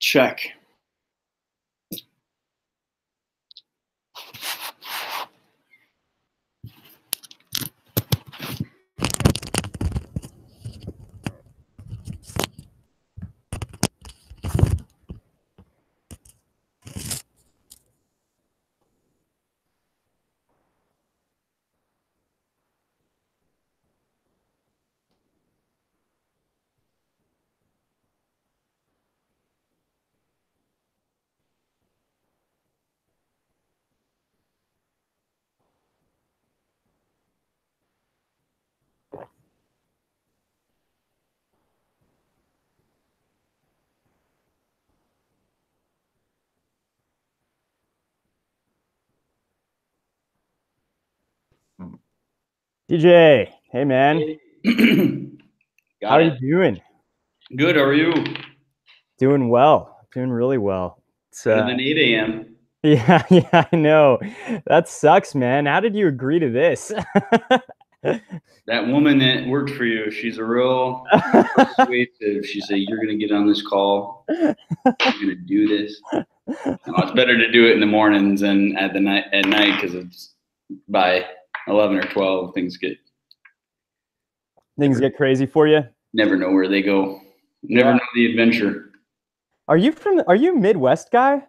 Check. DJ, hey man. How are you doing? Good. How are you? Doing well. Doing really well. It's better than 8 a.m. Yeah, yeah, I know. That sucks, man. How did you agree to this? That woman that worked for you, she's a real persuasive. She said, "You're gonna get on this call. You're gonna do this." No, it's better to do it in the mornings than at night because it's by 11 or 12 things get crazy for you. Never know where they go. Never know the adventure. Are you a Midwest guy?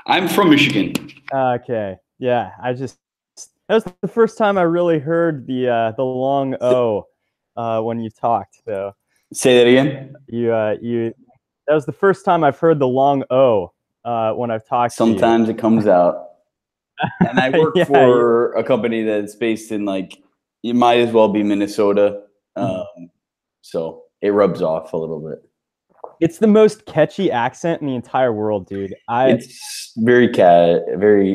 I'm from Michigan. Okay. Yeah, that was the first time I really heard the long O when you talked. So say that again. That was the first time I've heard the long O when I've talked. Sometimes it comes out. And I work for a company that's based in it might as well be Minnesota. So it rubs off a little bit. It's the most catchy accent in the entire world, dude. It's very.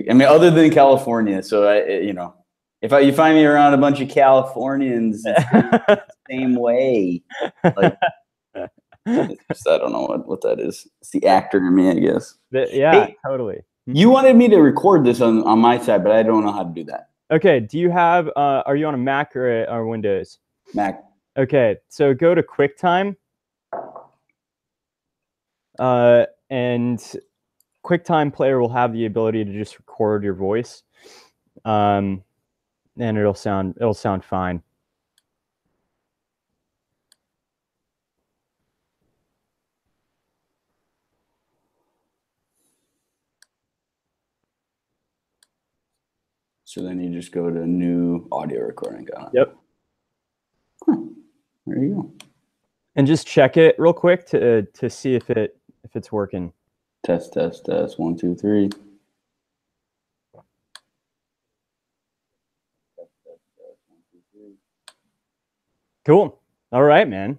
I mean, other than California. So if you find me around a bunch of Californians, it's the same way. I don't know what that is. It's the actor in me, I guess. Hey, totally. You wanted me to record this on my side, but I don't know how to do that. Okay. Do you have? Are you on a Mac or Windows? Mac. Okay. So go to QuickTime. And QuickTime Player will have the ability to just record your voice, and it'll sound fine. So then you just go to new audio recording. Yep. Huh. There you go. And just check it real quick to see if it's working. Test. 1, 2, 3. Cool. All right, man.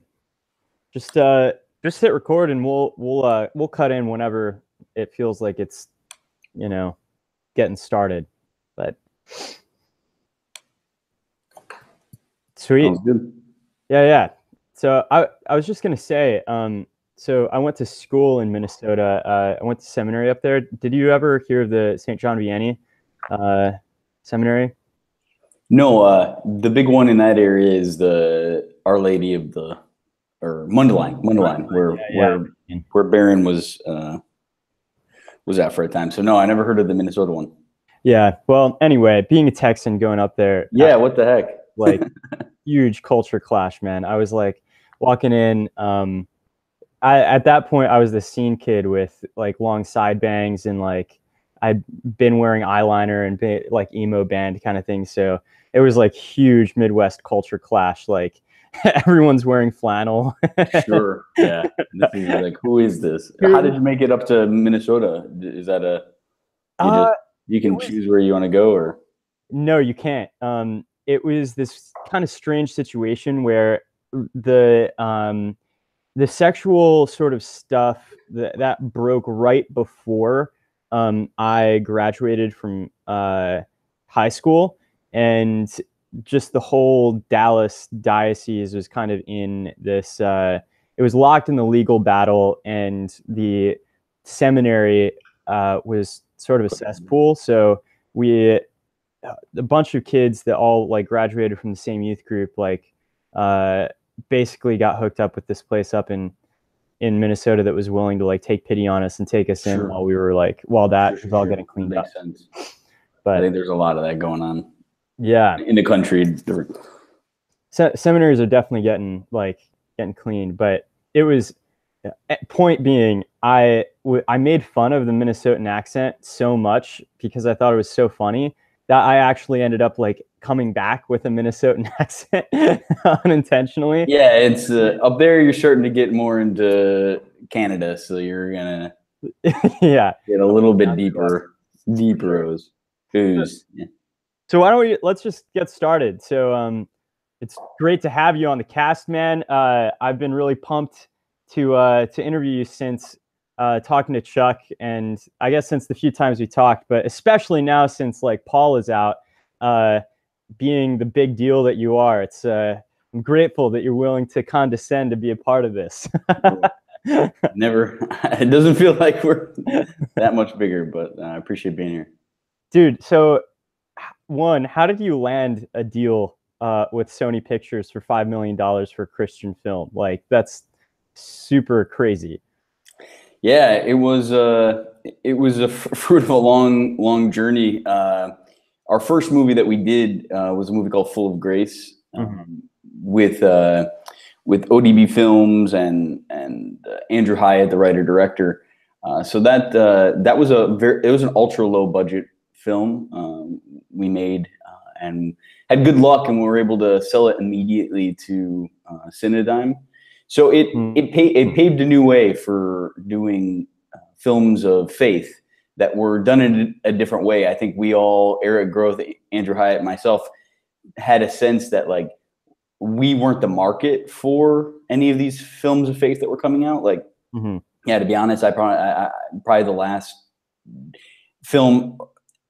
Just hit record and we'll cut in whenever it feels like it's getting started. But sweet. Sounds good. Yeah. So I was just gonna say, so I went to school in Minnesota. I went to seminary up there. Did you ever hear of the St. John Vianney seminary? No, the big one in that area is the Our Lady of the Mundelein, where Barron was at for a time. So no, I never heard of the Minnesota one. Yeah. Well, anyway, being a Texan going up there. Yeah. What the heck? Huge culture clash, man. I was walking in, at that point I was the scene kid with like long side bangs, and like I'd been wearing eyeliner and like emo band kind of thing. So it was like huge Midwest culture clash. Like everyone's wearing flannel. Sure. Yeah. This is like, who is this? How did you make it up to Minnesota? Is that you can choose where you want to go, or? No, you can't. It was this kind of strange situation where the sexual sort of stuff that broke right before I graduated from high school, and just the whole Dallas diocese was kind of in this. It was locked in the legal battle, and the seminary was sort of a cesspool. So we, a bunch of kids that all like graduated from the same youth group, like basically got hooked up with this place up in Minnesota that was willing to like take pity on us and take us in while we were like, while that was all getting cleaned up. Makes sense. But I think there's a lot of that going on. Yeah, in the country. Seminaries are definitely getting clean, but it was, point being, I made fun of the Minnesotan accent so much because I thought it was so funny that I actually ended up like coming back with a Minnesotan accent unintentionally. Yeah, it's up there. You're starting to get more into Canada, so you're gonna yeah get a little bit deeper. Who's yeah. So why don't let's just get started. So it's great to have you on the cast, man. I've been really pumped to interview you since talking to Chuck, and I guess since the few times we talked, but especially now since like Paul is out, being the big deal that you are. It's I'm grateful that you're willing to condescend to be a part of this. Never. It doesn't feel like we're that much bigger, but I appreciate being here, dude. So, one, how did you land a deal with Sony Pictures for $5 million for a Christian film? Like, that's super crazy. Yeah, it was a fruit of a long journey. Our first movie that we did was a movie called Full of Grace, with ODB Films and Andrew Hyatt, the writer director. So that was it was an ultra low budget film we made, and had good luck, and we were able to sell it immediately to Cinedigm. So it paved a new way for doing films of faith that were done in a different way. I think we all, Eric Groth, Andrew Hyatt, myself, had a sense that like we weren't the market for any of these films of faith that were coming out. Like, yeah, to be honest, I probably the last film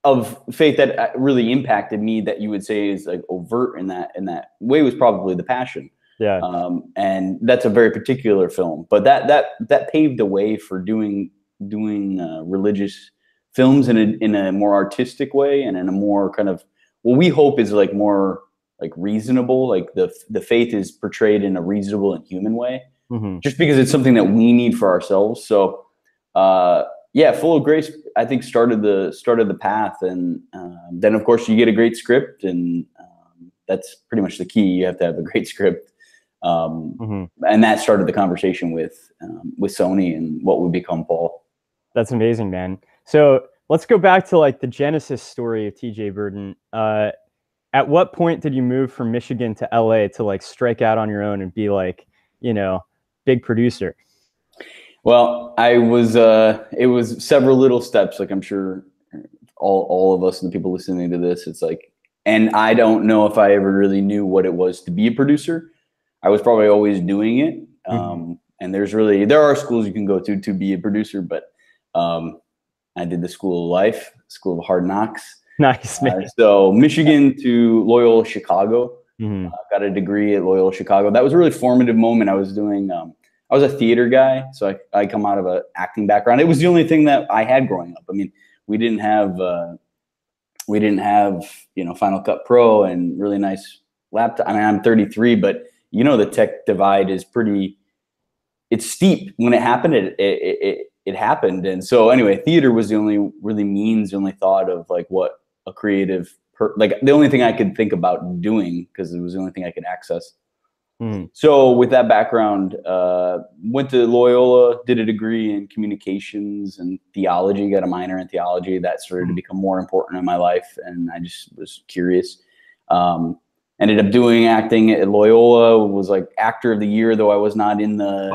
of faith that really impacted me that you would say is like overt in that way was probably The Passion. Yeah. And that's a very particular film, but that paved the way for doing religious films in a more artistic way, and in a more kind of what we hope is like more like reasonable, like the faith is portrayed in a reasonable and human way, just because it's something that we need for ourselves. So yeah, Full of Grace, I think, started the path, and then of course you get a great script, and that's pretty much the key. You have to have a great script, and that started the conversation with Sony and what would become Paul. That's amazing, man. So let's go back to like the genesis story of TJ Burden. At what point did you move from Michigan to LA to like strike out on your own and be like, big producer? Well, it was several little steps. Like I'm sure all of us and the people listening to this, it's like, and I don't know if I ever really knew what it was to be a producer. I was probably always doing it. And there are schools you can go to be a producer, but I did the School of Life, School of Hard Knocks. Nice, man. So Michigan to Loyola Chicago. Got a degree at Loyola Chicago. That was a really formative moment. I was doing, I was a theater guy, so I come out of an acting background. It was the only thing that I had growing up. I mean, we didn't have Final Cut Pro and really nice laptop. I mean, I'm 33, but the tech divide is it's steep. When it happened, it happened. And so anyway, theater was the only thought of like what a creative, like the only thing I could think about doing, because it was the only thing I could access. So with that background, went to Loyola, did a degree in communications and theology, got a minor in theology. That started to become more important in my life, and I just was curious. Ended up doing acting at Loyola, was like actor of the year, though I was not in the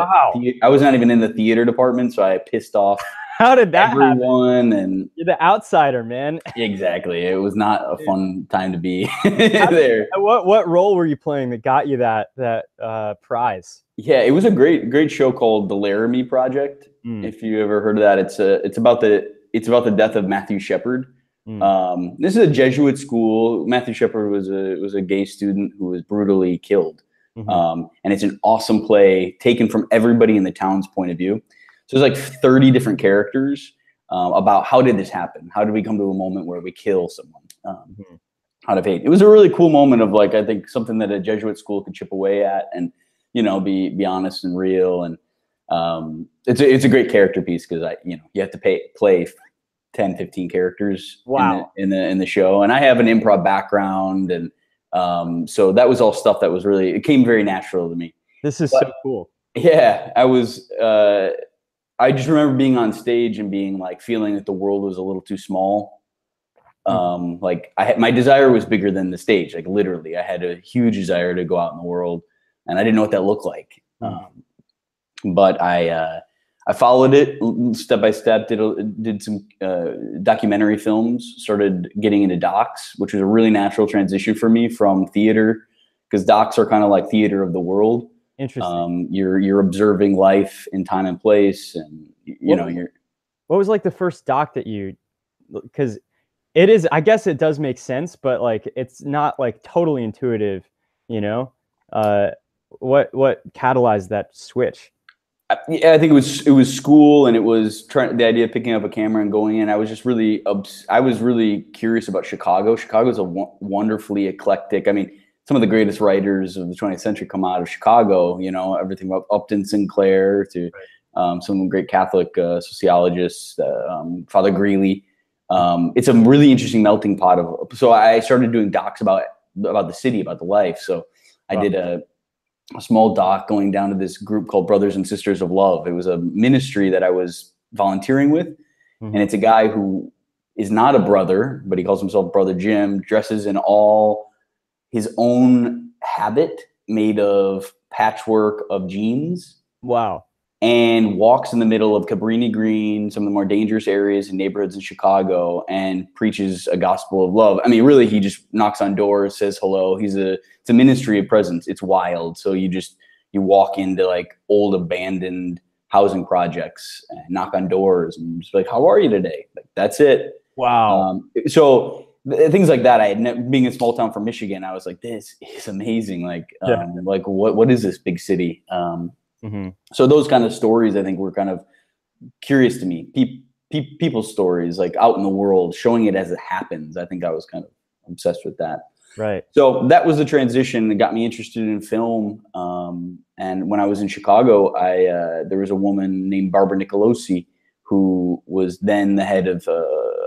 I was not even in the theater department, so I pissed off how did that everyone happen? And you're the outsider, man. Exactly. It was not a fun time to be there. What role were you playing that got you that prize? Yeah, it was a great show called The Laramie Project. If you ever heard of that, it's about the death of Matthew Shepard. This is a Jesuit school. Matthew Shepard was a gay student who was brutally killed. And it's an awesome play taken from everybody in the town's point of view. So there's like 30 different characters about how did this happen? How did we come to a moment where we kill someone out of hate? It was a really cool moment of like, I think something that a Jesuit school could chip away at and, you know, be honest and real. And it's a great character piece because you have to play 10, 15 characters in the show. And I have an improv background. And so that was all stuff that was really, it came very natural to me. This is so cool. Yeah, I just remember being on stage and being like, feeling that the world was a little too small. Like my desire was bigger than the stage. Like literally I had a huge desire to go out in the world and I didn't know what that looked like. But I followed it step by step, did some documentary films, started getting into docs, which was a really natural transition for me from theater, because docs are kind of like theater of the world. Interesting. You're observing life in time and place, and what was like the first doc that you, because it is, I guess it does make sense, but like it's not like totally intuitive, what catalyzed that switch? Yeah, I think it was school, and it was the idea of picking up a camera and going in. I was just really curious about Chicago. Chicago's a wonderfully eclectic. I mean, some of the greatest writers of the 20th century come out of Chicago. Everything from Upton Sinclair to some great Catholic sociologists, Father Greeley. It's a really interesting melting pot of. So I started doing docs about the city, about the life. So I did a small doc going down to this group called Brothers and Sisters of Love. It was a ministry that I was volunteering with. And it's a guy who is not a brother, but he calls himself Brother Jim, dresses in all his own habit made of patchwork of jeans. Wow. And walks in the middle of Cabrini Green, some of the more dangerous areas and neighborhoods in Chicago, and preaches a gospel of love. I mean, really, he just knocks on doors, says hello. It's a ministry of presence. It's wild. So you walk into like old abandoned housing projects and knock on doors and just like, how are you today? Like, that's it. Wow. So things like that. Being a small town from Michigan, I was like, this is amazing. Like, like what is this big city? So those kind of stories, I think, were kind of curious to me. People's stories, like out in the world, showing it as it happens. I think I was kind of obsessed with that. Right. So that was the transition that got me interested in film. And when I was in Chicago, there was a woman named Barbara Nicolosi who was then the head of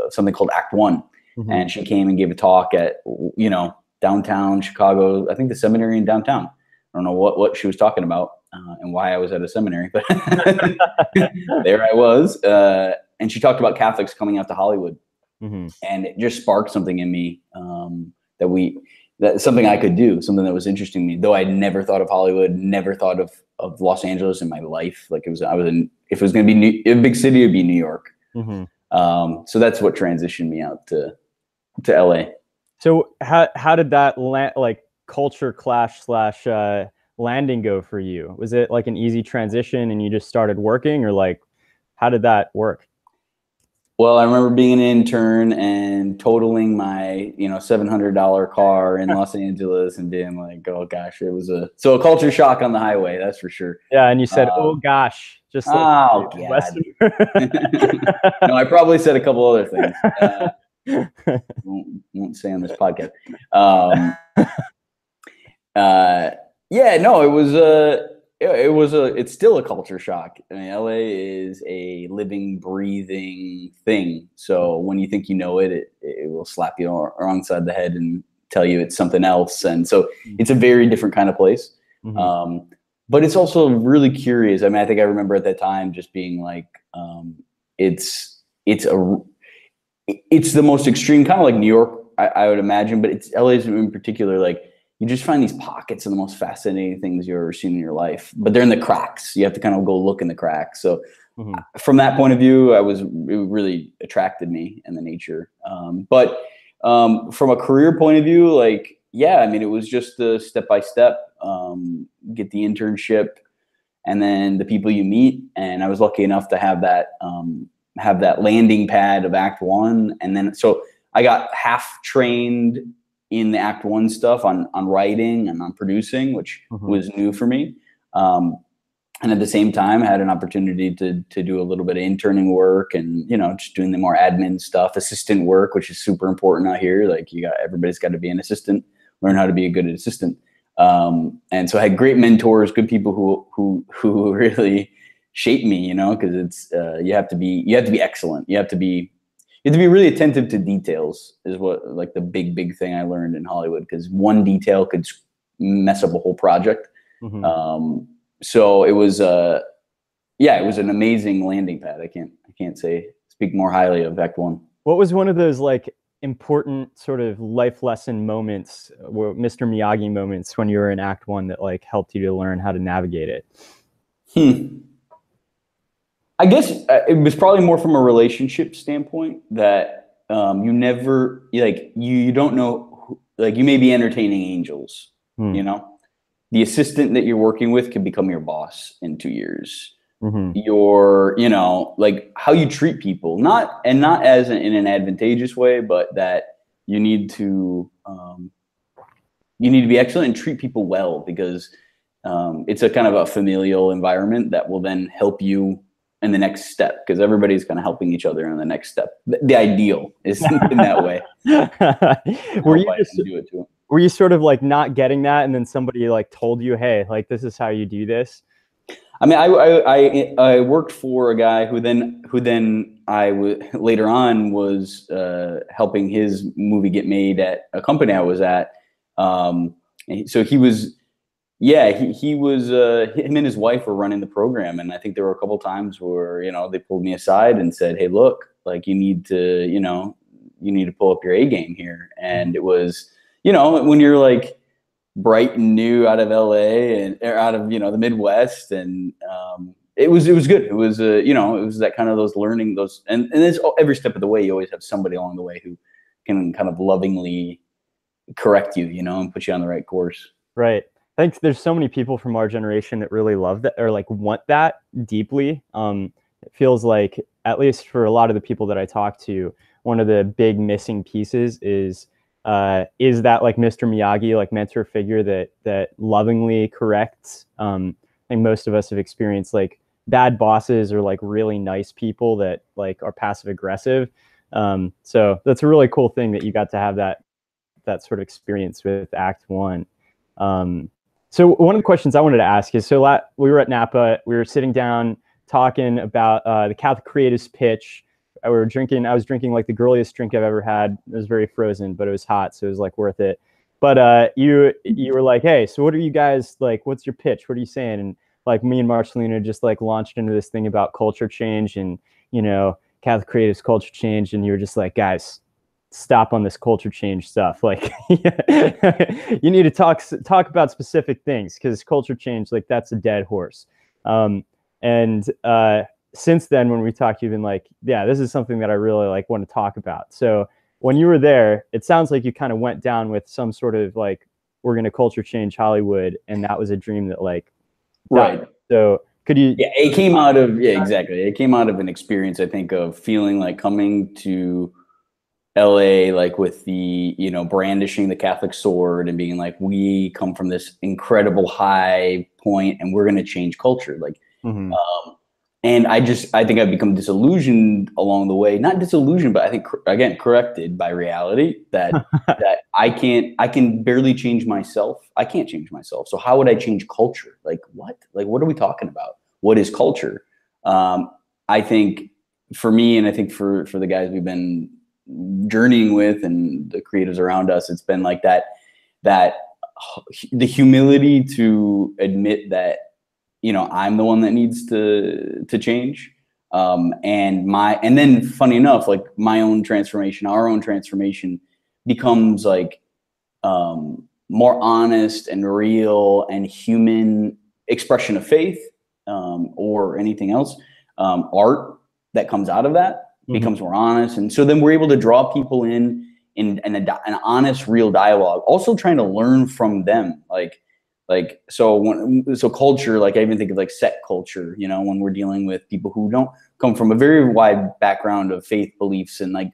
something called Act One. And she came and gave a talk at, downtown Chicago, I think the seminary in downtown. I don't know what she was talking about and why I was at a seminary, but there I was. And she talked about Catholics coming out to Hollywood. And it just sparked something in me that's something I could do, something that was interesting to me. Though I'd never thought of Hollywood, never thought of Los Angeles in my life. Like if it was going to be a big city, it'd be New York. So that's what transitioned me out to LA. So how did that culture clash / landing go for you? Was it like an easy transition and you just started working, or like how did that work? Well, I remember being an intern and totaling my $700 car in Los Angeles and being like, oh gosh, it was a culture shock on the highway, that's for sure. Yeah, and you said oh gosh, just like oh god. No, I probably said a couple other things. Won't say on this podcast. Yeah, no, it's still a culture shock. I mean, LA is a living, breathing thing. So when you think you know it will slap you alongside the head and tell you it's something else. And so it's a very different kind of place. But it's also really curious. I mean, I think I remember at that time just being like, it's the most extreme, kind of like New York, I would imagine, but it's LA's in particular. Like, you just find these pockets of the most fascinating things you've ever seen in your life, but they're in the cracks. You have to kind of go look in the cracks. So from that point of view, it really attracted me in the nature. But from a career point of view, like, yeah, I mean, it was just the step-by-step, get the internship and then the people you meet. And I was lucky enough to have that landing pad of Act One. And then, so I got half trained in the Act One stuff on writing and on producing, which was new for me. And at the same time, I had an opportunity to do a little bit of interning work and, you know, just doing the more admin stuff, assistant work, which is super important out here. Like, everybody's got to be an assistant, learn how to be a good assistant. And so I had great mentors, good people who really shaped me, you know, because it's you have to be excellent. You have to be really attentive to details is what, like, the big thing I learned in Hollywood, because one detail could mess up a whole project. So it was it was an amazing landing pad. I can't speak more highly of Act One. What was one of those like important sort of life lesson moments, or Mr. Miyagi moments, when you were in Act One that like helped you to learn how to navigate it? I guess it was probably more from a relationship standpoint that you never, like, you don't know, like, you may be entertaining angels, you know, the assistant that you're working with can become your boss in 2 years. Your, you know, like, how you treat people, not as in an advantageous way, but that you need to be excellent and treat people well, because it's a kind of a familial environment that will then help you in the next step, because everybody's kind of helping each other in the next step. The ideal is in that way. Were you sort of like not getting that, and then somebody like told you, hey, like, this is how you do this? I mean, I worked for a guy who then later on was helping his movie get made at a company I was at. So he was, him and his wife were running the program, and I think there were a couple times where, you know, they pulled me aside and said, hey, look, like, you need to pull up your A game here. And it was, you know, when you're like bright and new out of LA or out of, you know, the Midwest, and it was good. It was you know, it was that kind of those learning, those, and it's every step of the way you always have somebody along the way who can kind of lovingly correct you, you know, and put you on the right course. Right. I think there's so many people from our generation that really love that, or like want that deeply. It feels like, at least for a lot of the people that I talk to, one of the big missing pieces is that like Mr. Miyagi, like mentor figure that lovingly corrects. I think most of us have experienced like bad bosses or like really nice people that like are passive aggressive. So that's a really cool thing that you got to have that sort of experience with Act One. So one of the questions I wanted to ask is, so we were at Napa, we were sitting down talking about the Catholic Creatives pitch. I was drinking like the girliest drink I've ever had. It was very frozen, but it was hot, so it was like worth it. But you were like, hey, so what are you guys like? What's your pitch? What are you saying? And like me and Marcelina just like launched into this thing about culture change and, you know, Catholic Creatives culture change, and you were just like, guys, stop on this culture change stuff. Like, you need to talk about specific things, because culture change, like, that's a dead horse. Since then, when we talked, you've been like, yeah, this is something that I really like want to talk about. So when you were there, it sounds like you kind of went down with some sort of like, we're going to culture change Hollywood. And that was a dream that like, right. Died. So could you? Yeah, it came out of, exactly. It came out of an experience, I think, of feeling like coming to LA, like with the, you know, brandishing the Catholic sword and being like, we come from this incredible high point and we're going to change culture. Like, and I think I've become disillusioned along the way, not disillusioned, but I think, again, corrected by reality that I can barely change myself. I can't change myself. So how would I change culture? Like, what are we talking about? What is culture? I think for me, and I think for the guys we've been journeying with and the creatives around us, it's been like that the humility to admit that, you know, I'm the one that needs to change. And then funny enough, like my own transformation, our own transformation becomes like more honest and real and human expression of faith, or anything else. Art that comes out of that becomes more honest. And so then we're able to draw people in an honest, real dialogue, also trying to learn from them. So culture, like I even think of like set culture, you know, when we're dealing with people who don't come from a very wide background of faith beliefs, and like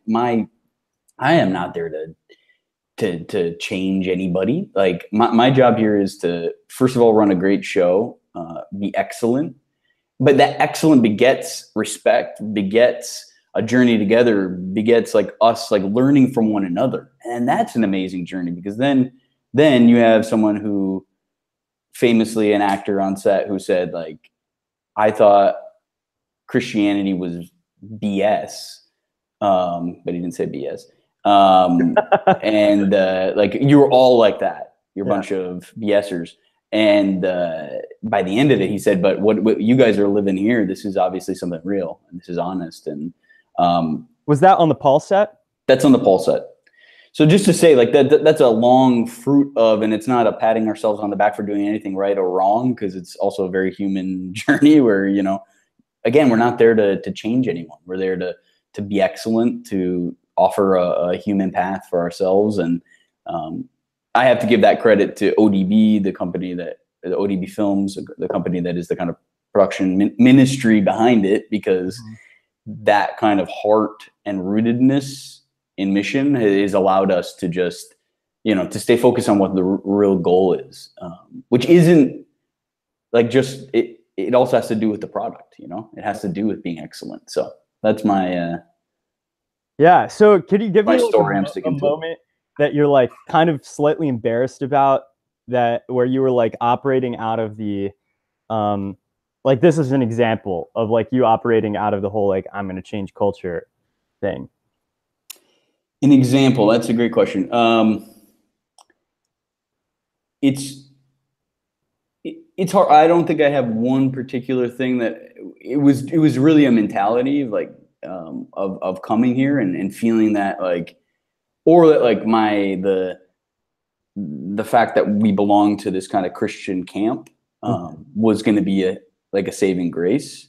I am not there to change anybody. Like my job here is to, first of all, run a great show, be excellent, but that excellent begets respect, begets a journey together, begets like us, like learning from one another. And that's an amazing journey, because then you have someone who, famously an actor on set, who said, like, I thought Christianity was BS, but he didn't say BS. And like, you were all like that. You're a bunch of BSers. And by the end of it, he said, but what you guys are living here, this is obviously something real, and this is honest. And was that on the Paul set? That's on the Paul set. So just to say, like, that's a long fruit of, and it's not a patting ourselves on the back for doing anything right or wrong, because it's also a very human journey where, you know, again, we're not there to change anyone. We're there to be excellent, to offer a human path for ourselves. And I have to give that credit to ODB, the ODB Films, the company that is the kind of production ministry behind it, because that kind of heart and rootedness in mission has allowed us to just, you know, to stay focused on what the real goal is, which isn't like just, it also has to do with the product, you know, it has to do with being excellent. So that's my, yeah. So could you give me story a moment that you're like kind of slightly embarrassed about, that where you were like operating out of the, like this is an example of like you operating out of the whole, like, I'm going to change culture thing? An example, that's a great question. It's hard. I don't think I have one particular thing that it was really a mentality of like, of coming here and feeling that like, or that like the fact that we belong to this kind of Christian camp, was going to be a saving grace,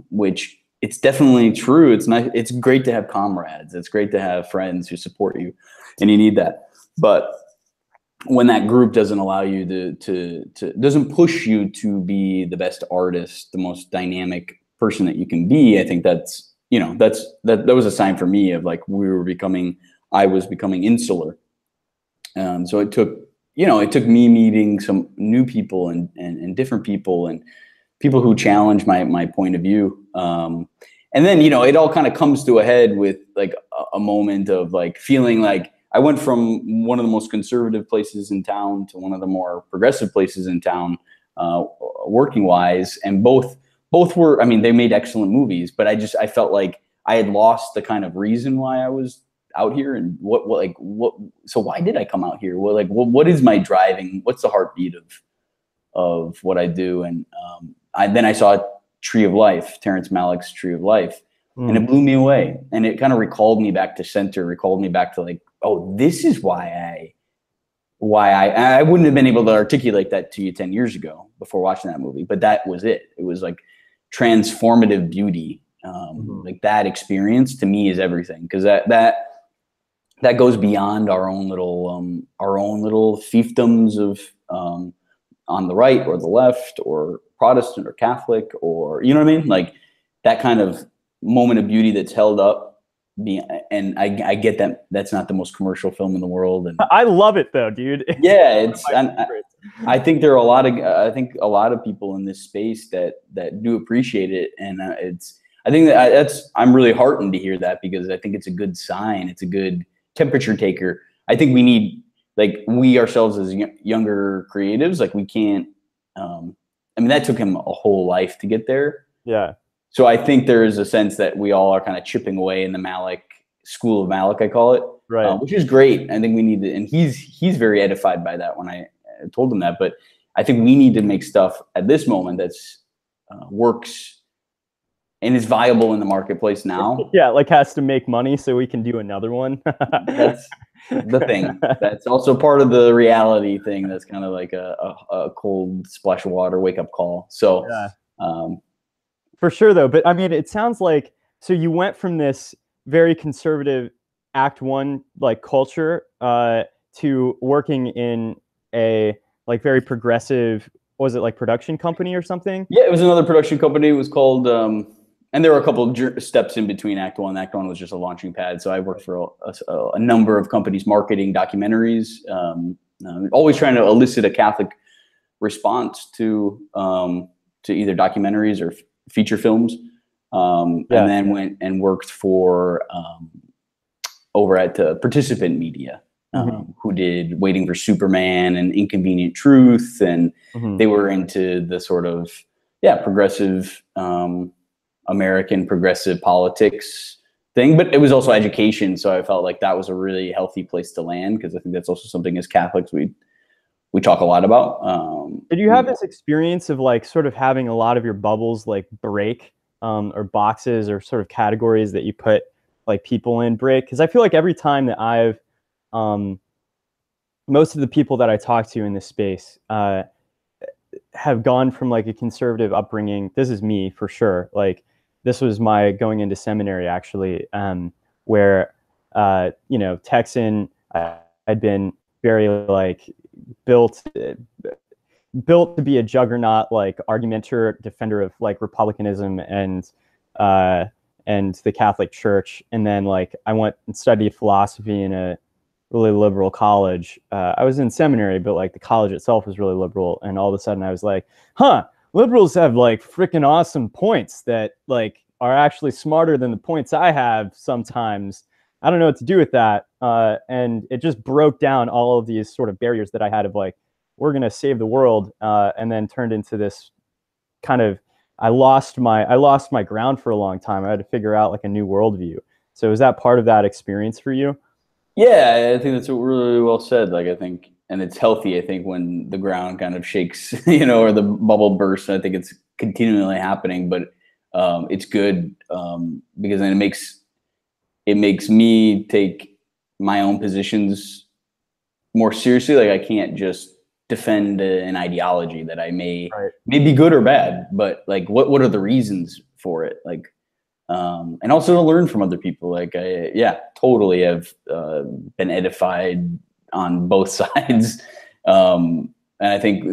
which it's definitely true. It's nice. It's great to have comrades. It's great to have friends who support you, and you need that. But when that group doesn't allow you doesn't push you to be the best artist, the most dynamic person that you can be, I think that's, you know, that was a sign for me of like, I was becoming insular. So it took me meeting some new people and different people, and people who challenge my point of view. And then, you know, it all kind of comes to a head with like a moment of like feeling like I went from one of the most conservative places in town to one of the more progressive places in town, working wise. And both were, I mean, they made excellent movies, but I felt like I had lost the kind of reason why I was out here, and so why did I come out here? What is my driving, what's the heartbeat of what I do? And then I saw Tree of Life, Terrence Malick's Tree of Life, and it blew me away. And it kind of recalled me back to center, recalled me back to like, oh, this is why I wouldn't have been able to articulate that to you 10 years ago before watching that movie. But that was it. It was like transformative beauty. Like that experience to me is everything, because that goes beyond our own little fiefdoms of on the right or the left, or Protestant or Catholic, or, you know what I mean? Like that kind of moment of beauty that's held up. And I get that that's not the most commercial film in the world. And I love it though, dude. Yeah, I think there are a lot of people in this space that do appreciate it. And I'm really heartened to hear that, because I think it's a good sign. It's a good temperature taker. I think we need, like, we ourselves as younger creatives, like we can't, I mean, that took him a whole life to get there. Yeah. So I think there is a sense that we all are kind of chipping away in the Malick, school of Malick, I call it. right. which is great. I think we need to, and he's very edified by that when I told him that. But I think we need to make stuff at this moment that's works and is viable in the marketplace now. Yeah, like has to make money so we can do another one. That's the thing. That's also part of the reality thing. That's kind of like a cold splash of water wake up call. So yeah. For sure though. But I mean, it sounds like, so you went from this very conservative Act One like culture to working in a like very progressive, was it like production company or something? Yeah, it was another production company. It was called, and there were a couple of steps in between Act One. Act One was just a launching pad. So I worked for a number of companies marketing documentaries, always trying to elicit a Catholic response to either documentaries or feature films. And then went and worked for over at Participant Media, who did Waiting for Superman and Inconvenient Truth, and they were into the sort of progressive American progressive politics thing, but it was also education. So I felt like that was a really healthy place to land, because I think that's also something as Catholics we talk a lot about. Did you have this experience of like sort of having a lot of your bubbles like break, or boxes or sort of categories that you put like people in break? Because I feel like every time that I've most of the people that I talk to in this space have gone from like a conservative upbringing. This is me for sure. Like this was my going into seminary actually, where you know, Texan, I'd been very like built to be a juggernaut, like argumentative defender of like republicanism and the Catholic Church. And then like I went and studied philosophy in a really liberal college. I was in seminary, but like the college itself was really liberal. And all of a sudden I was like, liberals have like freaking awesome points that like are actually smarter than the points I have sometimes. I don't know what to do with that. And it just broke down all of these sort of barriers that I had of like, we're going to save the world, and then turned into this kind of, I lost my ground for a long time. I had to figure out like a new worldview. So is that part of that experience for you? Yeah, I think that's really well said. Like, I think, and it's healthy, I think, when the ground kind of shakes, you know, or the bubble bursts. I think it's continually happening, but it's good, because then it makes me take my own positions more seriously. Like I can't just defend an ideology that I may be good or bad, but like what are the reasons for it? Like, and also to learn from other people. Like I totally have been edified on both sides. And I think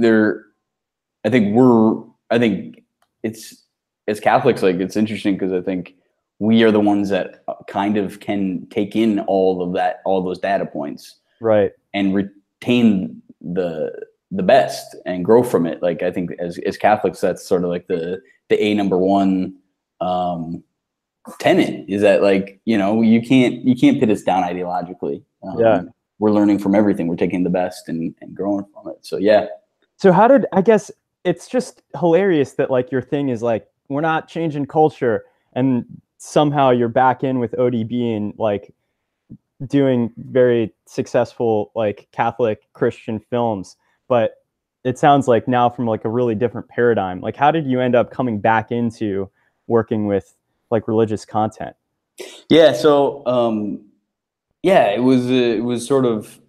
it's, as Catholics, like it's interesting because I think we are the ones that kind of can take in all those data points, right, and retain the best and grow from it. Like I think as Catholics, that's sort of like the number one tenet, is that like, you know, you can't pit us down ideologically. We're learning from everything. We're taking the best and growing from it. So yeah. So I guess it's just hilarious that like your thing is like, we're not changing culture, and somehow you're back in with ODB and like doing very successful like Catholic Christian films. But it sounds like now from like a really different paradigm. Like how did you end up coming back into working with like religious content? Yeah, so it was sort of,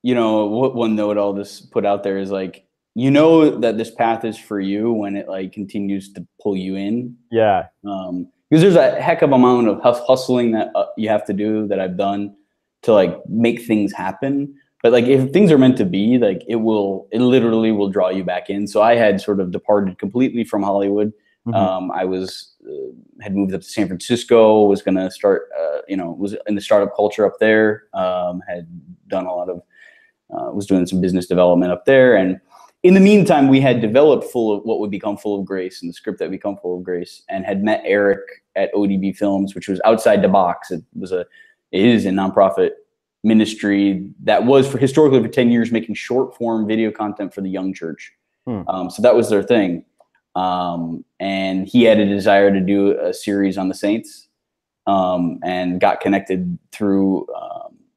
you know, what one note I'll just put out there is like, you know that this path is for you when it like continues to pull you in. Yeah. Because there's a heck of amount of hustling that you have to do, that I've done to like make things happen. But like if things are meant to be, like it literally will draw you back in. So I had sort of departed completely from Hollywood. I had moved up to San Francisco, was going to start, was in the startup culture up there, had done a lot of, was doing some business development up there. And in the meantime, we had developed what would become Full of Grace, and the script that would become Full of Grace, and had met Eric at ODB Films, which was outside the box. It is a nonprofit ministry that was historically for 10 years making short form video content for the young church. So that was their thing. And he had a desire to do a series on the saints, and got connected through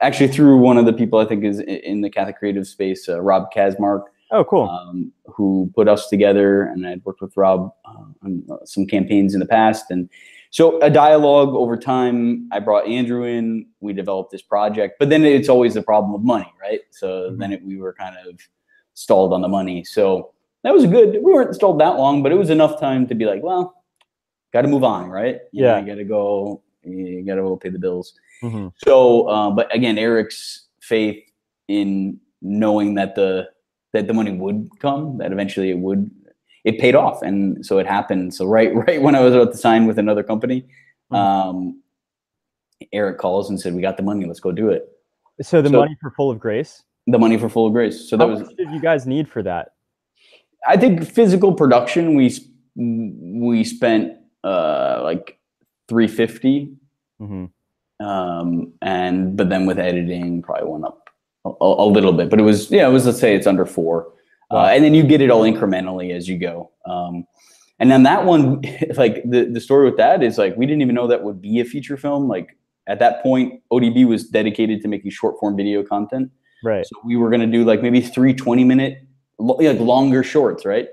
actually through one of the people I think is in the Catholic creative space, Rob Kazmark. Oh, cool. Who put us together, and I'd worked with Rob on some campaigns in the past. And so a dialogue over time, I brought Andrew in, we developed this project, but then it's always the problem of money, right? So then we were kind of stalled on the money. So that was good. We weren't stalled that long, but it was enough time to be like, well, got to move on, right? You know, you got to go pay the bills. So, but again, Eric's faith in knowing that the money would come, that eventually it paid off. And so it happened. So right when I was about to sign with another company, Eric calls and said, we got the money, let's go do it. So the money for Full of Grace? The money for Full of Grace. So how much did you guys need for that? I think physical production, we spent like $350. But then with editing, probably went up a little bit, but it was, let's say it's under $4. And then you get it all incrementally as you go. And then that one, like the story with that is like, we didn't even know that would be a feature film. Like at that point, ODB was dedicated to making short form video content. Right. So we were going to do like maybe 3 20-minute, like longer shorts. Right.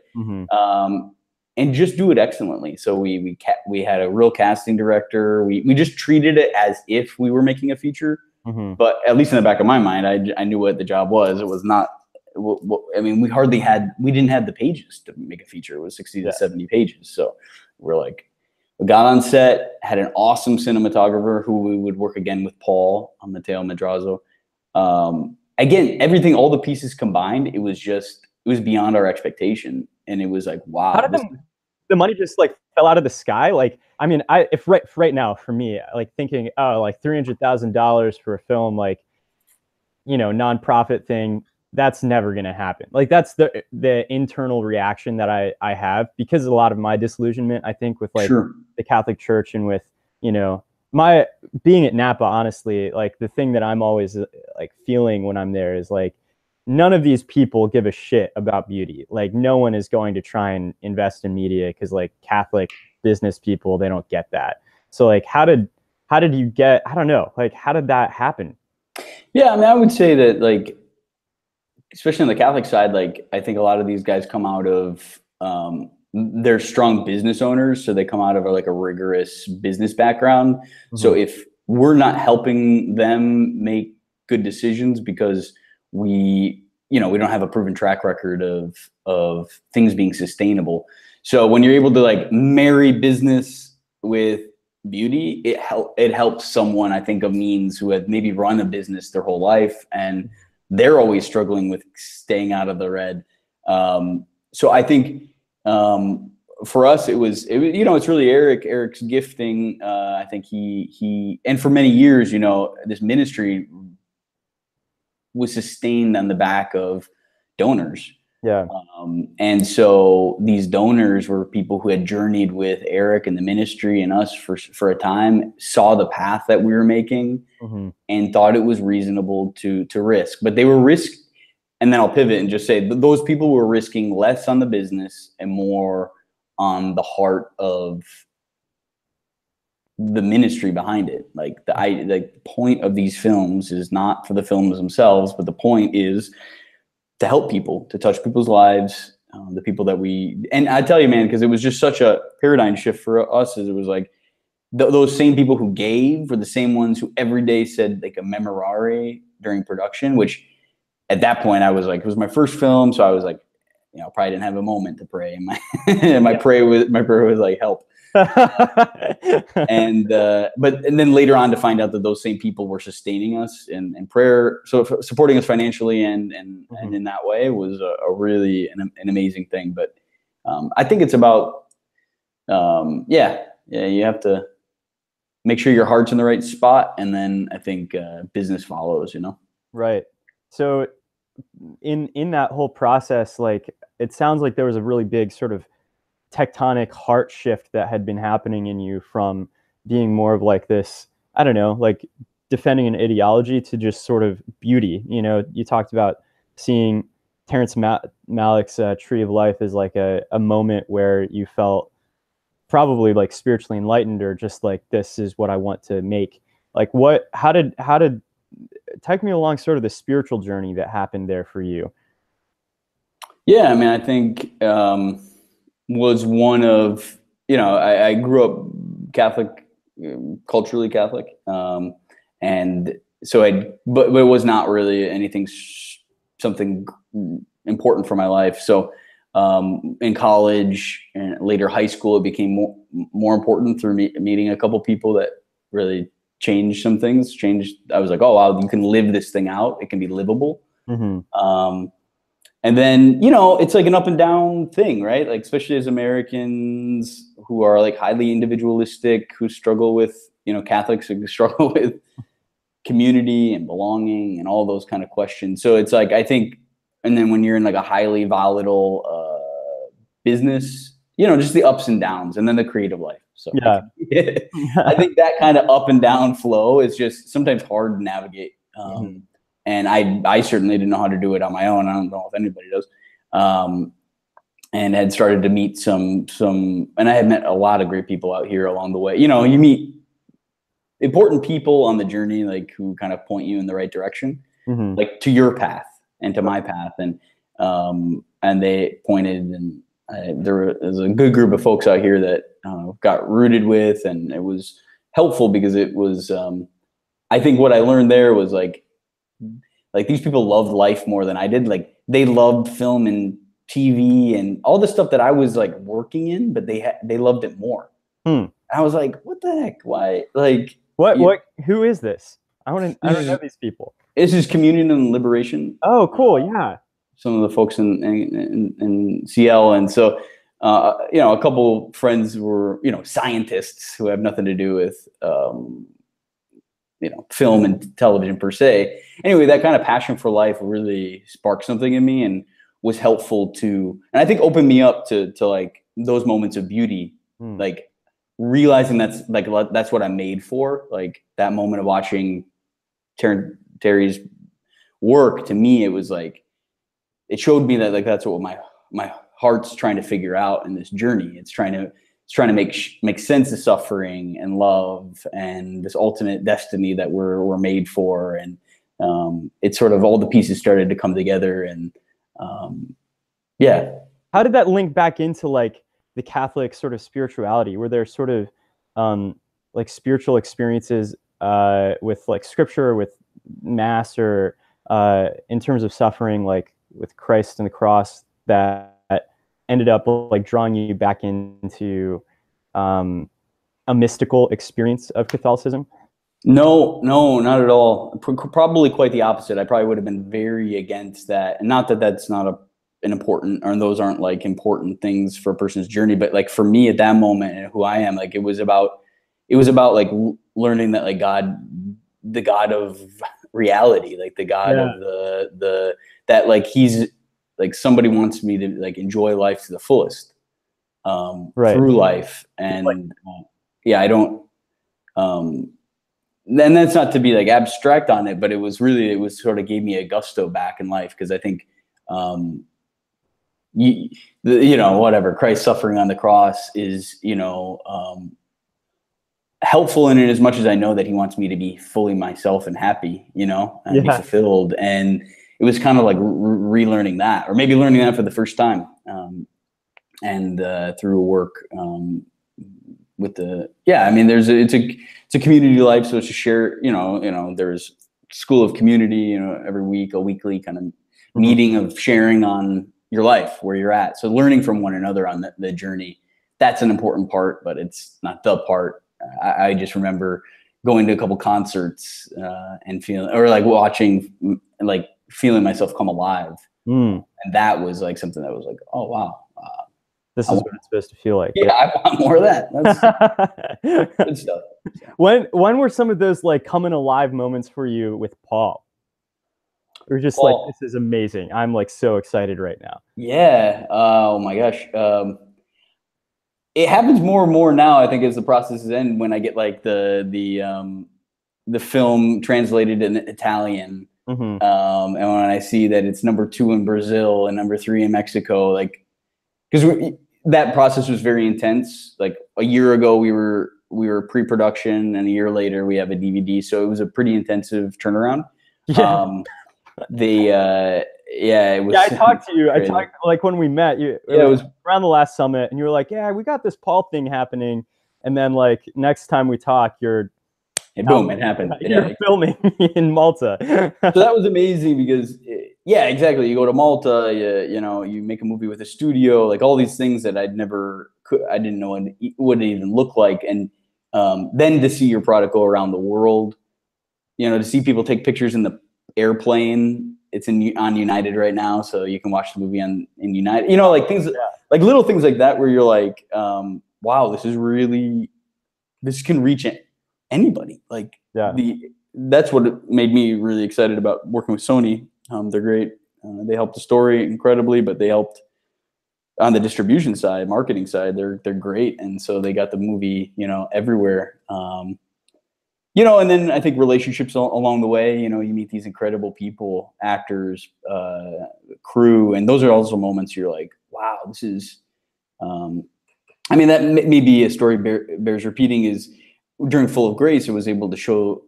And just do it excellently. So we had a real casting director. We just treated it as if we were making a feature. But at least in the back of my mind, I knew what the job was. It was not. I mean, we didn't have the pages to make a feature. It was 60 to 70 pages. So we're like, we got on set, had an awesome cinematographer who we would work again with Paul, Matteo Madrazo. Again, everything, all the pieces combined, it was beyond our expectation. And it was like, wow. How did the money just like fell out of the sky? Like, I mean, if right now for me, like thinking, oh, like $300,000 for a film, like, nonprofit thing, that's never going to happen. Like that's the internal reaction that I have because of a lot of my disillusionment, I think, with like the Catholic Church and with, my being at Napa, honestly, like the thing that I'm always like feeling when I'm there is like, none of these people give a shit about beauty. Like no one is going to try and invest in media because like Catholic business people, they don't get that. So like, how did you get, I don't know, like how did that happen? Yeah. I mean, I would say that like, especially on the Catholic side, like I think a lot of these guys come out of, they're strong business owners. So they come out of like a rigorous business background. So if we're not helping them make good decisions because we don't have a proven track record of things being sustainable. So when you're able to like marry business with beauty, it helps someone, I think, of means who had maybe run a business their whole life and they're always struggling with staying out of the red. So I think for us, it's really Eric's gifting. I think he and for many years, this ministry was sustained on the back of donors. Yeah. And so these donors were people who had journeyed with Eric and the ministry and us for a time, saw the path that we were making and thought it was reasonable to risk, but they were and then I'll pivot and just say those people were risking less on the business and more on the heart of the ministry behind it. Like the point of these films is not for the films themselves, but the point is to help people, to touch people's lives, the people that and I tell you, man, because it was just such a paradigm shift for us, as it was like those same people who gave were the same ones who every day said like a memorare during production, which at that point I was like, it was my first film. So I was like, probably didn't have a moment to pray. And my prayer was like, help. And then later on to find out that those same people were sustaining us in prayer, so supporting us financially and in that way was a really an amazing thing. But I think it's about you have to make sure your heart's in the right spot, and then I think business follows. Right. So in that whole process, like it sounds like there was a really big sort of tectonic heart shift that had been happening in you from being more of like this, I don't know, like defending an ideology to just sort of beauty. You talked about seeing Terrence Malick's Tree of Life as like a moment where you felt probably like spiritually enlightened, or just like, this is what I want to make. Like how did take me along sort of the spiritual journey that happened there for you. Yeah, I mean, I think was one of, I grew up Catholic, culturally Catholic, and so but it was not really anything, something important for my life. So in college and later high school, it became more important through meeting a couple people that really changed some things. I was like, oh wow, you can live this thing out. It can be livable. Mm-hmm. And then, it's like an up and down thing, right? Like, especially as Americans who are like highly individualistic, who struggle with, Catholics who struggle with community and belonging and all those kind of questions. So it's like, I think, and then when you're in like a highly volatile business, just the ups and downs, and then the creative life. So yeah, I think that kind of up and down flow is just sometimes hard to navigate. Mm-hmm. And I certainly didn't know how to do it on my own. I don't know if anybody does. And had started to meet some, and I had met a lot of great people out here along the way. You meet important people on the journey, like who kind of point you in the right direction, mm-hmm. like to your path and to my path. And they pointed, and there was a good group of folks out here that got rooted with, and it was helpful because it was, I think what I learned there was like these people loved life more than I did. Like they loved film and TV and all the stuff that I was like working in, but they loved it more. I was like, what the heck? Why? Like what? Who is this? I don't know these people. This is Communion and Liberation. Oh, cool. Yeah. Some of the folks in CL. And so, a couple friends were, scientists who have nothing to do with, film and television per se. Anyway, that kind of passion for life really sparked something in me and was helpful to, and I think opened me up to like those moments of beauty, like realizing that's what I'm made for. Like that moment of watching Terry's work, to me, it was like, it showed me that like, that's what my heart's trying to figure out in this journey. It's trying to make sense of suffering and love and this ultimate destiny that we're made for. And it's sort of all the pieces started to come together. And yeah. How did that link back into like the Catholic sort of spirituality? Were there sort of like spiritual experiences with like scripture, with mass, or in terms of suffering, like with Christ and the cross, that ended up like drawing you back into a mystical experience of Catholicism? No, not at all. Probably quite the opposite. I probably would have been very against that. And not that that's not an important, or those aren't like important things for a person's journey, but like for me at that moment and who I am, like it was about like learning that like the God of reality, like the God of that like he's like somebody wants me to like enjoy life to the fullest through life. And I don't, and that's not to be like abstract on it, but it was sort of gave me a gusto back in life. Cause I think, whatever, Christ suffering on the cross is, helpful in it as much as I know that he wants me to be fully myself and happy, and be fulfilled. And it was kind of like relearning that, or maybe learning that for the first time. And through work with it's a community life. So it's a share, there's school of community, every week, a weekly kind of meeting of sharing on your life, where you're at. So learning from one another on the journey, that's an important part, but it's not the part. I just remember going to a couple concerts and feeling, or like watching, like feeling myself come alive. And that was like something that was like, oh, wow. This is what it's supposed to feel like. Yeah, I want more of that. That's good stuff. When were some of those like coming alive moments for you with Paul? You're just like, this is amazing. I'm like so excited right now. Yeah. Oh my gosh. It happens more and more now, I think, as the processes end, when I get like the film translated in Italian. And when I see that it's #2 in Brazil and #3 in Mexico, like, because that process was very intense. Like a year ago, we were were pre-production, and a year later we have a DVD. So it was a pretty intensive turnaround. Yeah. Yeah, it was. Yeah, I talked to you. Crazy. I talked, like, when we met you. It was around the last summit, and you were like, "Yeah, we got this Paul thing happening." And then, like, next time we talk, you're boom, it happened. You're filming in Malta. So that was amazing because, yeah, exactly. You go to Malta, you know, you make a movie with a studio, like all these things that I didn't know what it even looked like, and then to see your product go around the world, you know, to see people take pictures in the airplane. It's on United right now, so you can watch the movie in United. You know, like things, like little things like that, where you're like, wow, this can reach anybody. Like, that's what made me really excited about working with Sony. They're great. They helped the story incredibly, but they helped on the distribution side, marketing side. They're great, and so they got the movie, you know, everywhere. You know, and then I think relationships along the way, you know, you meet these incredible people, actors, crew, and those are also moments you're like, wow, this is, I mean, that may be a story bears repeating, is during Full of Grace, I was able to show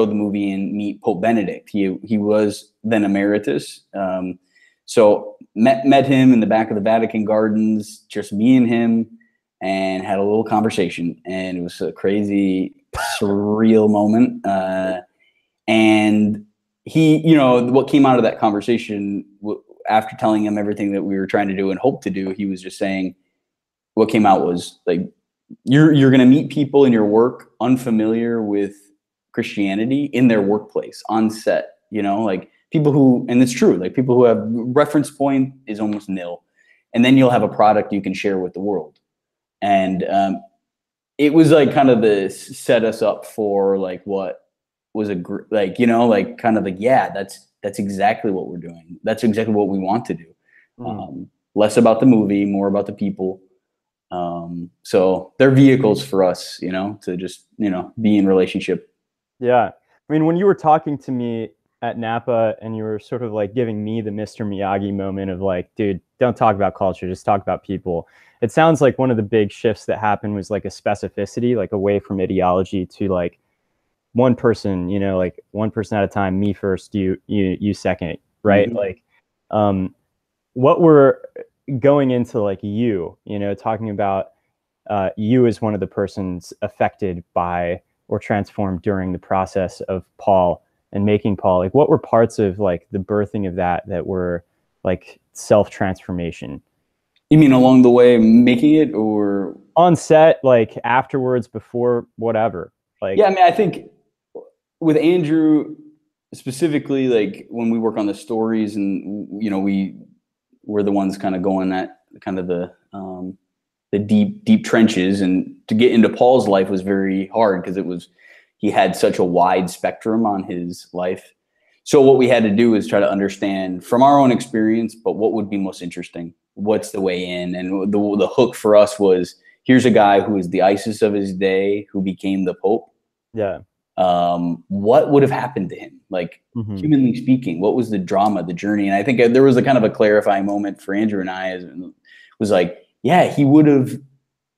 the movie and meet Pope Benedict. He was then emeritus. So met him in the back of the Vatican Gardens, just me and him, and had a little conversation, and it was a crazy, surreal moment. And he, you know, what came out of that conversation after telling him everything that we were trying to do and hope to do, he was just saying, what came out was like, you're going to meet people in your work unfamiliar with Christianity in their workplace, on set, you know, like people who, and it's true, like people who have reference point is almost nil. And then you'll have a product you can share with the world. And it was like kind of set us up for like what was like, you know, like kind of like, yeah, that's exactly what we're doing. That's exactly what we want to do. Less about the movie, more about the people. So they're vehicles for us, you know, to just, you know, be in relationship. Yeah. I mean, when you were talking to me at Napa and you were sort of like giving me the Mr. Miyagi moment of like, dude, don't talk about culture, just talk about people. It sounds like one of the big shifts that happened was like a specificity, like away from ideology to like one person, you know, like one person at a time, me first, you second, right? Like, what we're going into, like, you know, talking about you as one of the persons affected by or transformed during the process of Paul and making Paul, like what were parts of like the birthing of that were like self-transformation? You mean along the way making it, or on set, like afterwards, before, whatever? Like, yeah, I mean, I think with Andrew specifically, like when we work on the stories and, you know, we're the ones kind of going at kind of the deep trenches, and to get into Paul's life was very hard because he had such a wide spectrum on his life. So what we had to do is try to understand from our own experience, but what would be most interesting? What's the way in? And the hook for us was, here's a guy who was the ISIS of his day, who became the Pope. Yeah. What would have happened to him? Like, humanly speaking, what was the drama, the journey? And I think there was a kind of a clarifying moment for Andrew and I, as it was like, yeah, he wouldn't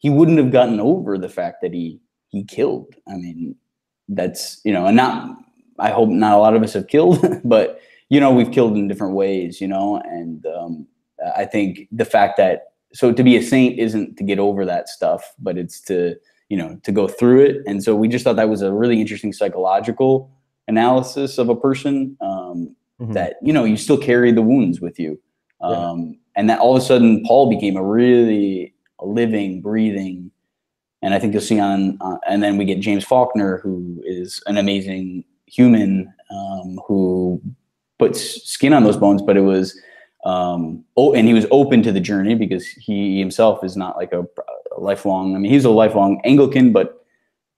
have gotten over the fact that he killed. I mean, that's, you know, and I hope not a lot of us have killed, but, you know, we've killed in different ways, you know, and I think the fact that, so to be a saint isn't to get over that stuff, but it's to, you know, to go through it. And so we just thought that was a really interesting psychological analysis of a person, that, you know, you still carry the wounds with you. And that all of a sudden Paul became a really living, breathing, and I think you'll see and then we get James Faulkner, who is an amazing human, who puts skin on those bones, but it was, and he was open to the journey because he himself is not like a lifelong, I mean, he's a lifelong Anglican, but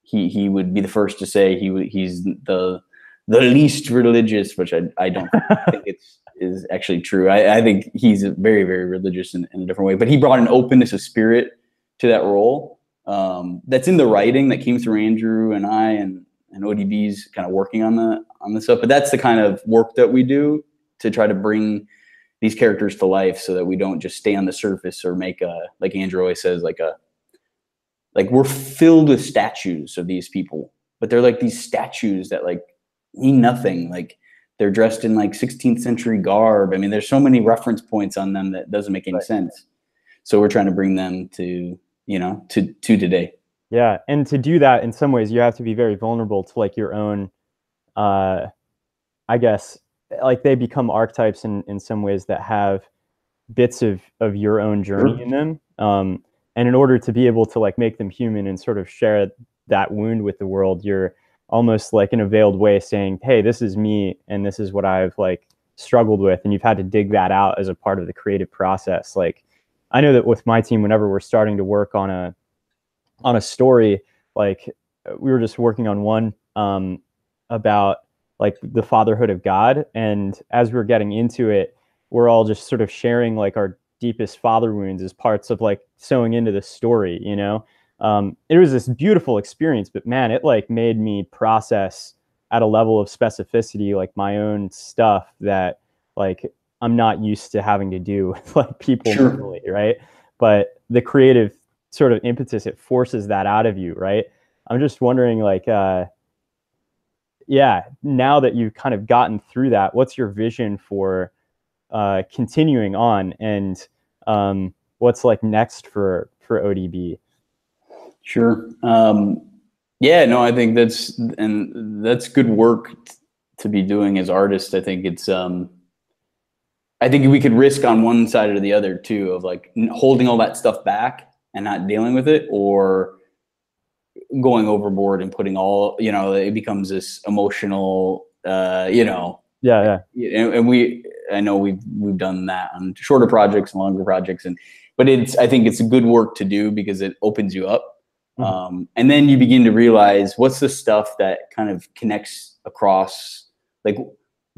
he would be the first to say he's the least religious, which I don't think is actually true. I think he's very, very religious in a different way, but he brought an openness of spirit to that role. That's in the writing that came through Andrew and I and ODB's kind of working on this stuff. But that's the kind of work that we do to try to bring these characters to life, so that we don't just stay on the surface or make like Andrew always says, like like we're filled with statues of these people, but they're like these statues that like mean nothing. Like they're dressed in like 16th century garb. I mean, there's so many reference points on them that doesn't make any sense. So we're trying to bring them to, you know, to today. Yeah. And to do that, in some ways, you have to be very vulnerable to like your own, I guess, like they become archetypes in some ways that have bits of your own journey in them. And in order to be able to like make them human and sort of share that wound with the world, you're almost like in a veiled way saying, hey, this is me and this is what I've like struggled with. And you've had to dig that out as a part of the creative process. Like I know that with my team, whenever we're starting to work on a story, like we were just working on one about like the fatherhood of God. And as we're getting into it, we're all just sort of sharing like our deepest father wounds as parts of like sewing into the story, you know? It was this beautiful experience, but man, it like made me process at a level of specificity, like my own stuff that like I'm not used to having to do with like people normally, right? But the creative sort of impetus, it forces that out of you, right? I'm just wondering like, yeah, now that you've kind of gotten through that, what's your vision for continuing on, and what's like next for ODB? Sure. Yeah, no, I think that's good work to be doing as artists. I think it's I think we could risk on one side or the other too, of like holding all that stuff back and not dealing with it, or going overboard and putting all, you know, it becomes this emotional, you know. Yeah. And I know we've done that on shorter projects and longer projects, but I think it's a good work to do because it opens you up. And then you begin to realize what's the stuff that kind of connects across, like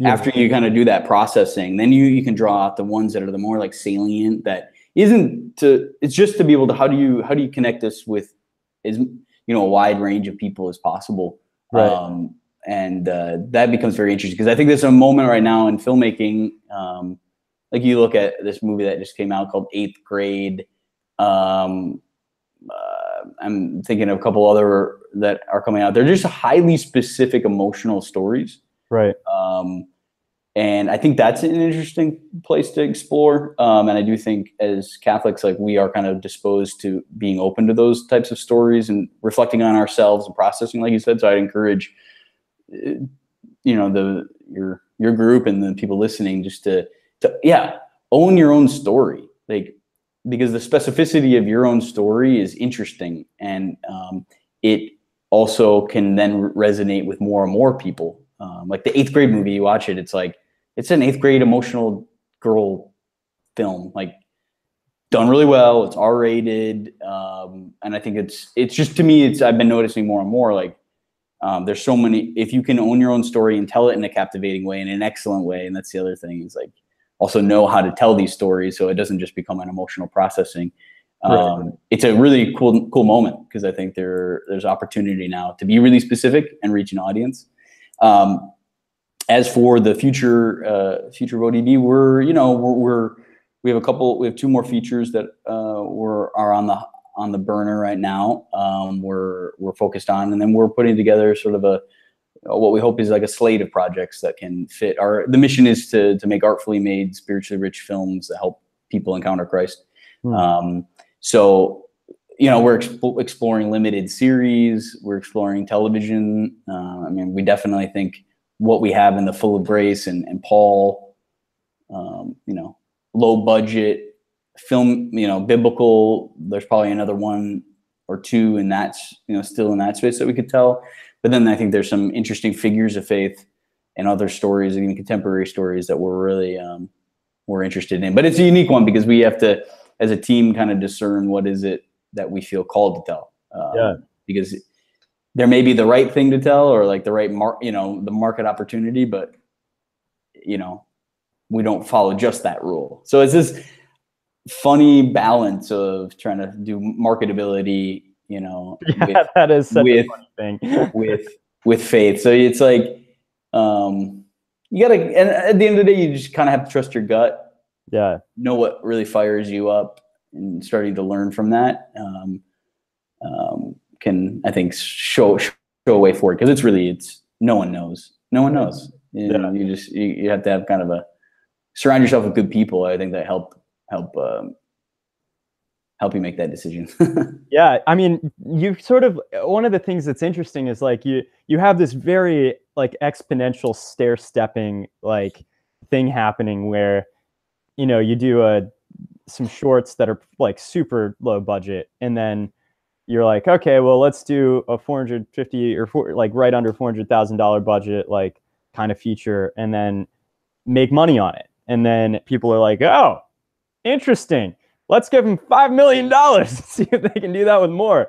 after you kind of do that processing, then you can draw out the ones that are the more like salient, that it's just to be able to, how do you connect this with as, you know, a wide range of people as possible. Right. And that becomes very interesting, because I think there's a moment right now in filmmaking, like you look at this movie that just came out called 8th Grade. I'm thinking of a couple other that are coming out. They're just highly specific emotional stories. Right. And I think that's an interesting place to explore. And I do think as Catholics, like we are kind of disposed to being open to those types of stories and reflecting on ourselves and processing, like you said. So I'd encourage, you know, your group and the people listening just to own your own story. Like, because the specificity of your own story is interesting, and it also can then resonate with more and more people. Like the 8th Grade movie, you watch it, it's like, it's an 8th grade emotional girl film, like done really well. It's R-rated. And I think it's just, to me, I've been noticing more and more, like there's so many, if you can own your own story and tell it in a captivating way, in an excellent way. And that's the other thing, is like, also know how to tell these stories so it doesn't just become an emotional processing. Right. It's a really cool moment, because I think there's opportunity now to be really specific and reach an audience. As for the future of ODB, we have 2 more features that are on the burner right now. We're focused on, and then we're putting together sort of what we hope is like a slate of projects that can fit the mission is to make artfully made, spiritually rich films that help people encounter Christ. So, you know, we're exploring limited series, we're exploring television. I mean, we definitely think what we have in The Full of Grace and Paul, you know, low budget film, you know, biblical, there's probably another 1 or 2 in that, you know, still in that space that we could tell. But then I think there's some interesting figures of faith and other stories, even contemporary stories, that we're really we're interested in. But it's a unique one because we have to, as a team, kind of discern what is it that we feel called to tell. Because there may be the right thing to tell, or like the right the market opportunity, but you know, we don't follow just that rule. So it's this funny balance of trying to do marketability, you know, that is such a funny thing with faith. So it's like, you gotta, and at the end of the day, you just kind of have to trust your gut. Yeah. Know what really fires you up, and starting to learn from that. can, I think, show a way forward, because it's no one knows. You have to have kind of surround yourself with good people. I think that help you make that decision. Yeah, I mean, you sort of, one of the things that's interesting is like you have this very like exponential stair-stepping like thing happening where, you know, you do some shorts that are like super low budget, and then you're like, okay, well, let's do a 450 or like right under $400,000 budget, like kind of feature, and then make money on it. And then people are like, oh, interesting. Let's give them $5 million and see if they can do that with more.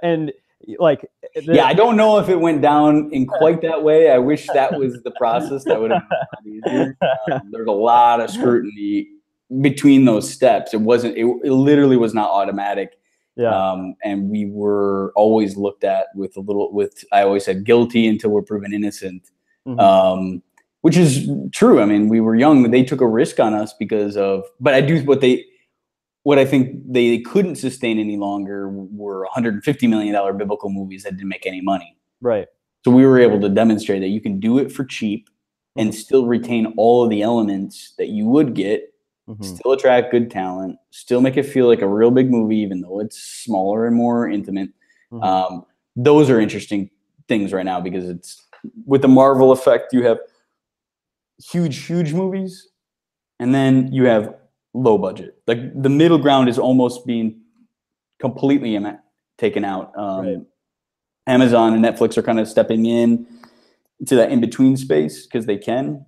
And like, yeah, I don't know if it went down in quite that way. I wish that was the process. That would have been a lot easier. There's a lot of scrutiny between those steps. It literally was not automatic. Yeah. And we were always looked at I always said guilty until we're proven innocent. Mm-hmm. Which is true. I mean, we were young. They took a risk on us but I do what I think they couldn't sustain any longer were $150 million biblical movies that didn't make any money. Right. So we were able to demonstrate that you can do it for cheap and still retain all of the elements that you would get, still attract good talent, still make it feel like a real big movie, even though it's smaller and more intimate. Those are interesting things right now, because it's with the Marvel effect, you have huge movies, and then you have low budget. Like the middle ground is almost being completely taken out. Right. Amazon and Netflix are kind of stepping in to that in-between space because they can.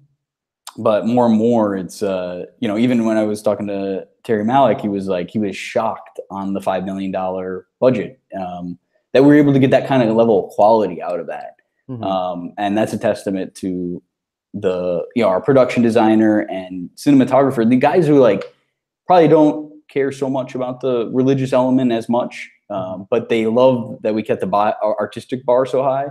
But more and more, it's even when I was talking to Terry Malick, he was shocked on the $5 million budget that we were able to get that kind of level of quality out of that. And that's a testament to our production designer and cinematographer, the guys who like probably don't care so much about the religious element as much, but they love that we kept our artistic bar so high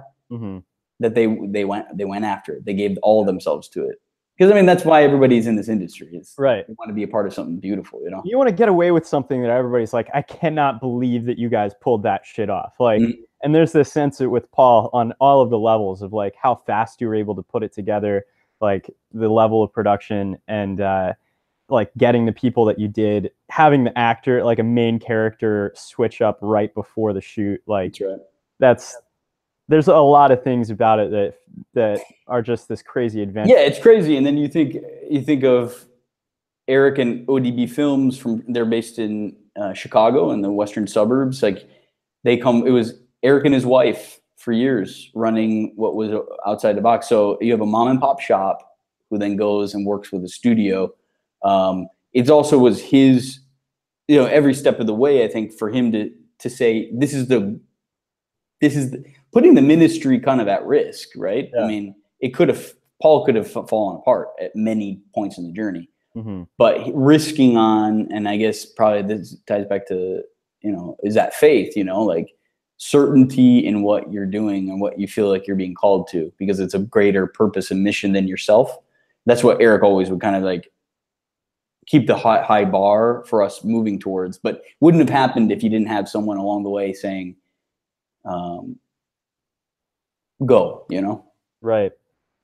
that they went after it. They gave all of themselves to it. Because I mean, that's why everybody's in this industry. Right. They want to be a part of something beautiful, You want to get away with something that everybody's like, I cannot believe that you guys pulled that shit off. Like, and there's this sense with Paul on all of the levels of like how fast you were able to put it together, like the level of production, and like getting the people that you did, having the actor, like a main character, switch up right before the shoot. Like that's right. There's a lot of things about it that are just this crazy adventure. Yeah, it's crazy. And then you think of Eric and ODB Films they're based in Chicago in the western suburbs. Like it was Eric and his wife for years running what was outside the box. So you have a mom and pop shop who then goes and works with a studio. It also was his, every step of the way, I think, for him to say, this is putting the ministry kind of at risk, right? Yeah. I mean, Paul could have fallen apart at many points in the journey, but risking on, and I guess probably this ties back to, is that faith, like certainty in what you're doing and what you feel like you're being called to, because it's a greater purpose and mission than yourself. That's what Eric always would kind of like keep the high bar for us moving towards, but wouldn't have happened if you didn't have someone along the way saying, go, Right.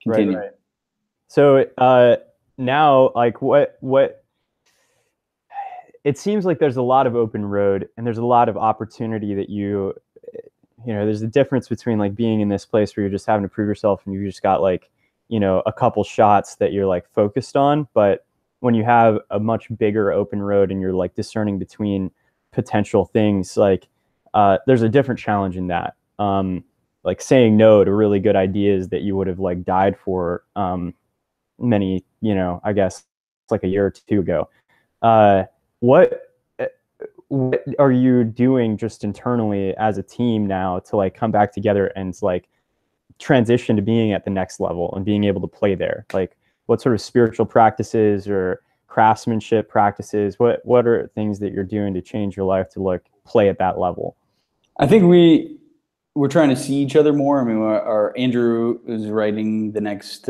Continue. Right. So now, like what it seems like there's a lot of open road and there's a lot of opportunity that there's a difference between like being in this place where you're just having to prove yourself and you just got like, a couple shots that you're like focused on. But when you have a much bigger open road and you're like discerning between potential things, like there's a different challenge in that. Like saying no to really good ideas that you would have like died for many, I guess it's like a year or two ago. What are you doing just internally as a team now to like come back together and like transition to being at the next level and being able to play there? Like what sort of spiritual practices or craftsmanship practices, what are things that you're doing to change your life to like play at that level? I think we're trying to see each other more. I mean, our Andrew is writing the next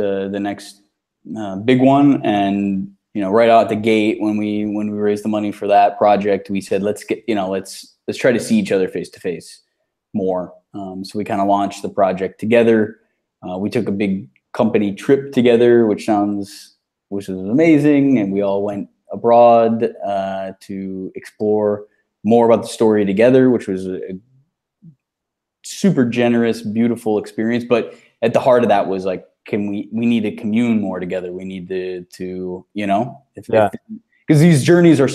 big one, and right out the gate when we raised the money for that project, we said, let's try to see each other face to face more. So we kind of launched the project together. We took a big company trip together, which was amazing. And we all went abroad to explore more about the story together, which was a super generous, beautiful experience. But at the heart of that was like, we need to commune more together. We need to because these journeys are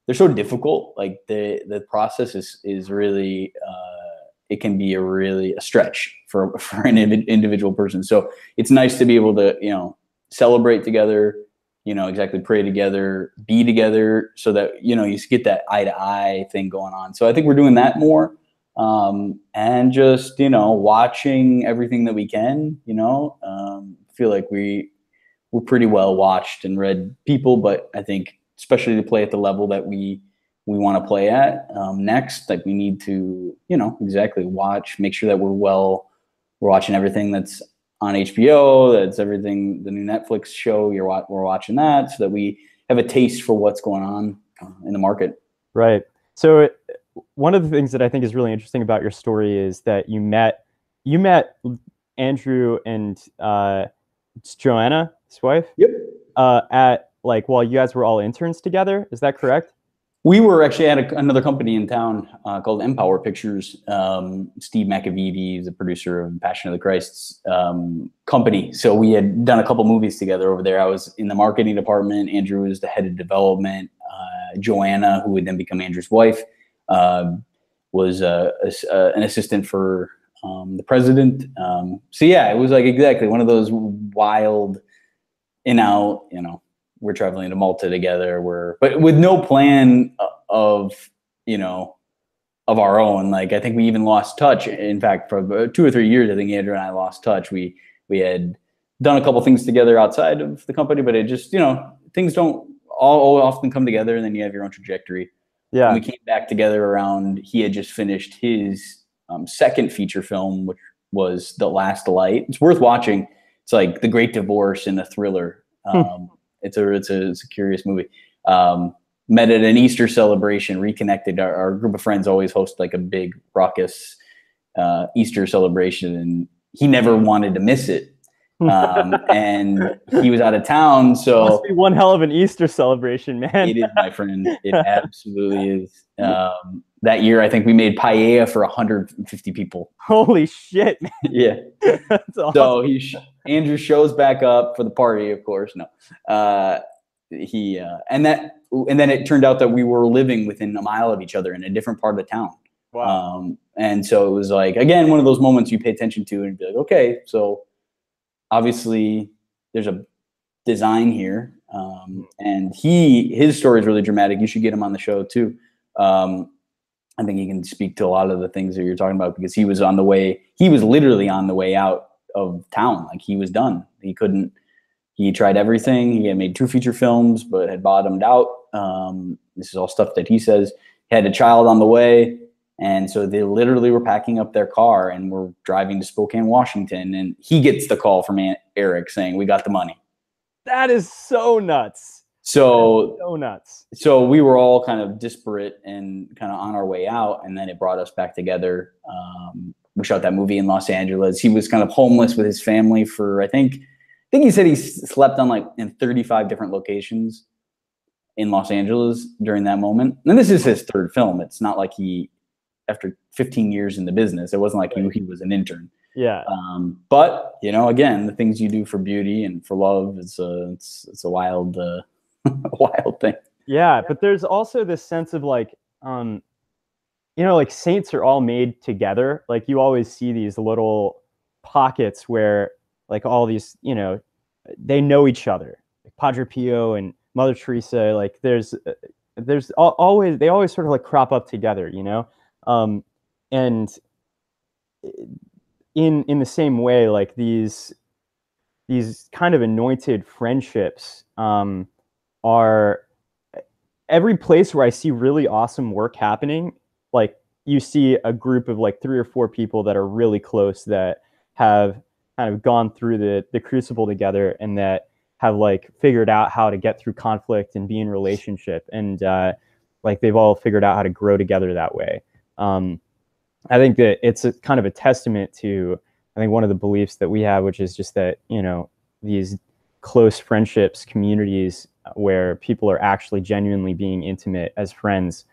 they're so difficult. Like the process is really, it can be a stretch for an individual person. So it's nice to be able to, celebrate together, exactly, pray together, be together, so that, you get that eye to eye thing going on. So I think we're doing that more. And just, watching everything that we can, feel like we're pretty well watched and read people, but I think especially to play at the level that we want to play at, next, like we need to, exactly make sure that we're watching everything that's on HBO, that's everything, the new Netflix show, we're watching that, so that we have a taste for what's going on in the market. Right. So one of the things that I think is really interesting about your story is that you met Andrew and it's Joanna, his wife. Yep. At while you guys were all interns together. Is that correct? We were actually at another company in town called Empower Pictures. Steve McAvee is the producer of Passion of the Christ's company. So we had done a couple movies together over there. I was in the marketing department. Andrew was the head of development. Joanna, who would then become Andrew's wife, was an assistant for the president. So yeah, it was like exactly one of those wild we're traveling to Malta together, but with no plan of our own. Like, I think we even lost touch. In fact, for 2 or 3 years, I think Andrew and I lost touch. We had done a couple things together outside of the company, but it just, things don't all often come together, and then you have your own trajectory. Yeah. And we came back together around, he had just finished his second feature film, which was The Last Light. It's worth watching. It's like The Great Divorce and a thriller. It's a curious movie. Met at an Easter celebration, reconnected. Our group of friends always host like a big raucous Easter celebration, and he never wanted to miss it. And he was out of town, so must be one hell of an Easter celebration, man. It is, my friend. It absolutely is. That year, I think we made paella for 150 people. Holy shit, man. Yeah. That's awesome. So Andrew shows back up for the party, of course. No, and then it turned out that we were living within a mile of each other in a different part of the town. Wow. And so it was like, again, one of those moments you pay attention to and be like, okay, so obviously there's a design here. And his story is really dramatic. You should get him on the show too. I think he can speak to a lot of the things that you're talking about, because he was literally on the way out of town. Like, he was done. He tried everything. He had made 2 feature films, but had bottomed out. This is all stuff that he says. He had a child on the way. And so they literally were packing up their car and were driving to Spokane, Washington. And he gets the call from Eric saying, "We got the money." That is so nuts. So nuts. So we were all kind of disparate and kind of on our way out. And then it brought us back together. We shot that movie in Los Angeles. He was kind of homeless with his family for, I think he said he slept in 35 different locations in Los Angeles during that moment. And this is his 3rd film. It's not like after 15 years in the business, it wasn't like he was an intern. Yeah. But again, the things you do for beauty and for love, it's a wild, wild thing. Yeah. But there's also this sense of like saints are all made together. Like, you always see these little pockets where like all these, they know each other. Like Padre Pio and Mother Teresa, like there's always, they always sort of like crop up together, and in the same way, like these kind of anointed friendships are every place where I see really awesome work happening. Like, you see a group of like 3 or 4 people that are really close, that have kind of gone through the crucible together, and that have like figured out how to get through conflict and be in relationship, and like they've all figured out how to grow together that way. I think that it's a kind of a testament to, I think, one of the beliefs that we have, which is just that, you know, these close friendships, communities where people are actually genuinely being intimate as friends,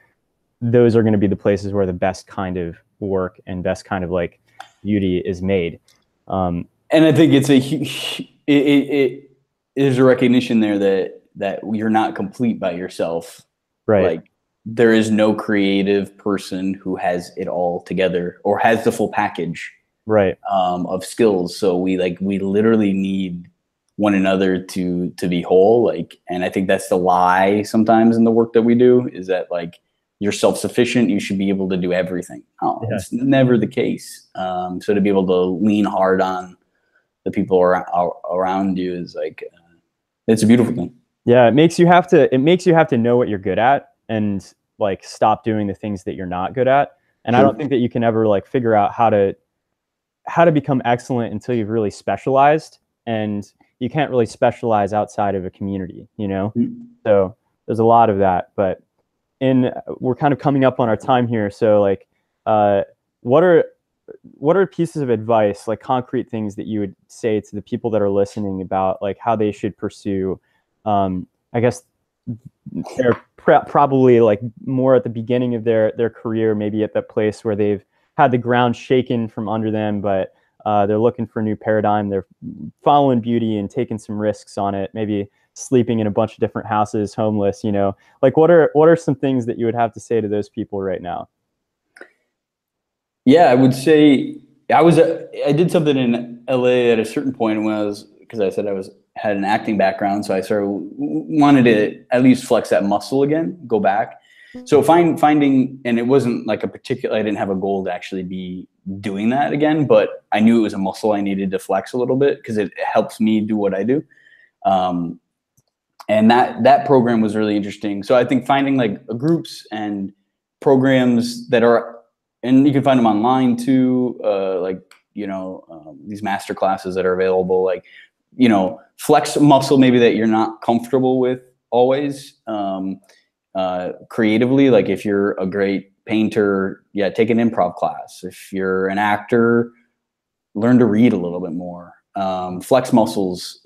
those are going to be the places where the best kind of work and best kind of like beauty is made. And I think it's it is a recognition there that you're not complete by yourself. Right. Like, there is no creative person who has it all together or has the full package, right, of skills. So we literally need one another to be whole. Like, and I think that's the lie sometimes in the work that we do, is that like, you're self-sufficient, you should be able to do everything. Oh, yeah. It's never the case. So to be able to lean hard on the people around you is like, it's a beautiful thing. Yeah, it makes you have to know what you're good at and like stop doing the things that you're not good at. And I don't think that you can ever like figure out how to become excellent until you've really specialized, and you can't really specialize outside of a community, you know? So there's a lot of that, but we're kind of coming up on our time here. So like, what are pieces of advice, like concrete things that you would say to the people that are listening about like how they should pursue, I guess they're probably like more at the beginning of their career, maybe at that place where they've had the ground shaken from under them, but they're looking for a new paradigm. They're following beauty and taking some risks on it, maybe sleeping in a bunch of different houses, homeless, you know, like what are some things that you would have to say to those people right now? Yeah, I would say I did something in LA at a certain point because I said had an acting background. So I wanted to at least flex that muscle again, go back. So finding, and it wasn't like I didn't have a goal to actually be doing that again, but I knew it was a muscle I needed to flex a little bit because it helps me do what I do. And that program was really interesting. So I think finding like groups and programs that are, and you can find them online too, like, you know, these master classes that are available, like, you know, flex muscle maybe that you're not comfortable with always, creatively. Like if you're a great painter, yeah, take an improv class. If you're an actor, learn to read a little bit more, flex muscles.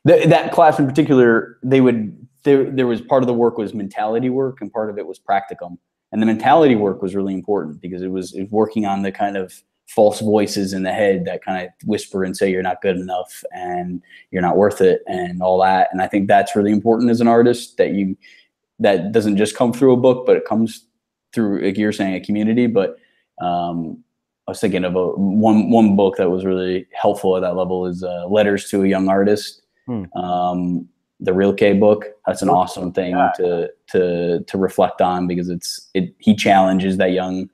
That class in particular, there was part of the work was mentality work and part of it was practicum. And the mentality work was really important because it was working on the kind of false voices in the head that kind of whisper and say you're not good enough and you're not worth it and all that. And I think that's really important as an artist, that doesn't just come through a book, but it comes through, like you're saying, a community. But I was thinking of one book that was really helpful at that level is Letters to a Young Artist. The Rilke book. That's an awesome thing to reflect on because he challenges that young,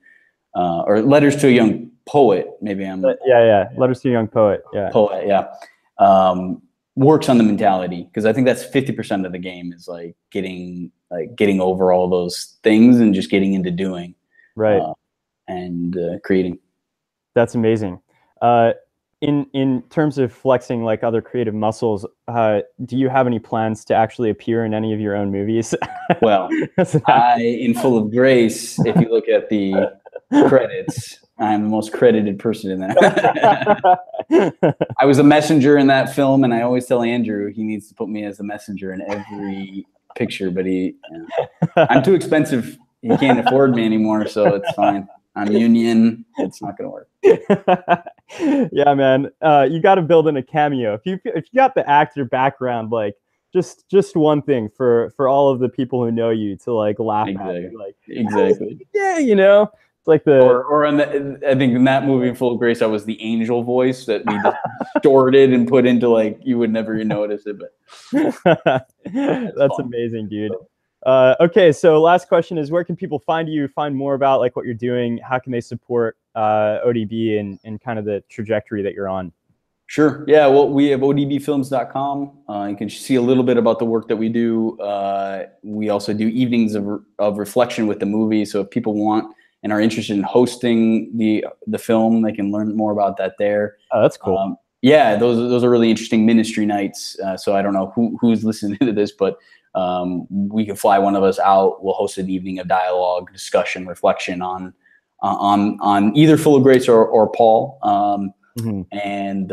or Letters to a Young Poet. Maybe Letters to a Young Poet. Yeah. Poet. Yeah. Works on the mentality because I think that's 50% of the game is like getting over all those things and just getting into doing, right, and creating. That's amazing. In terms of flexing like other creative muscles, do you have any plans to actually appear in any of your own movies? Well, in Full of Grace, if you look at the credits, I'm the most credited person in that. I was a messenger in that film, and I always tell Andrew he needs to put me as the messenger in every picture, but I'm too expensive. He can't afford me anymore, so it's fine. I'm union. It's not going to work. Yeah, man. You got to build in a cameo. If you got the actor background, like just one thing for all of the people who know you to like laugh at you, like exactly. Yeah, you know, it's like or I think in that movie Full of Grace, I was the angel voice that we distorted and put into like you would never notice it, but that's amazing, dude. Okay, so last question is, where can people find you, find more about like what you're doing? How can they support ODB and kind of the trajectory that you're on? Sure. Yeah, well, we have odbfilms.com. You can see a little bit about the work that we do. We also do evenings of reflection with the movie. So if people want and are interested in hosting the film, they can learn more about that there. Oh, that's cool. yeah, those are really interesting ministry nights. So I don't know who's listening to this, but we can fly one of us out. We'll host an evening of dialogue, discussion, reflection on either Full of Grace or Paul. And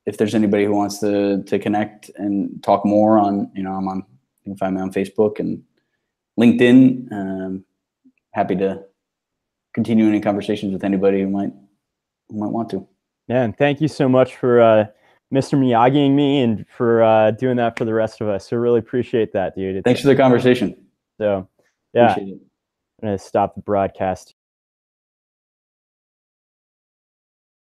if there's anybody who wants to connect and talk more on, you can find me on Facebook and LinkedIn. Happy to continue any conversations with anybody who might want to. Yeah, and thank you so much for Mr. Miyagiing me and for doing that for the rest of us. So really appreciate that, dude. Thanks for the conversation. So yeah, appreciate it. I'm gonna stop the broadcast.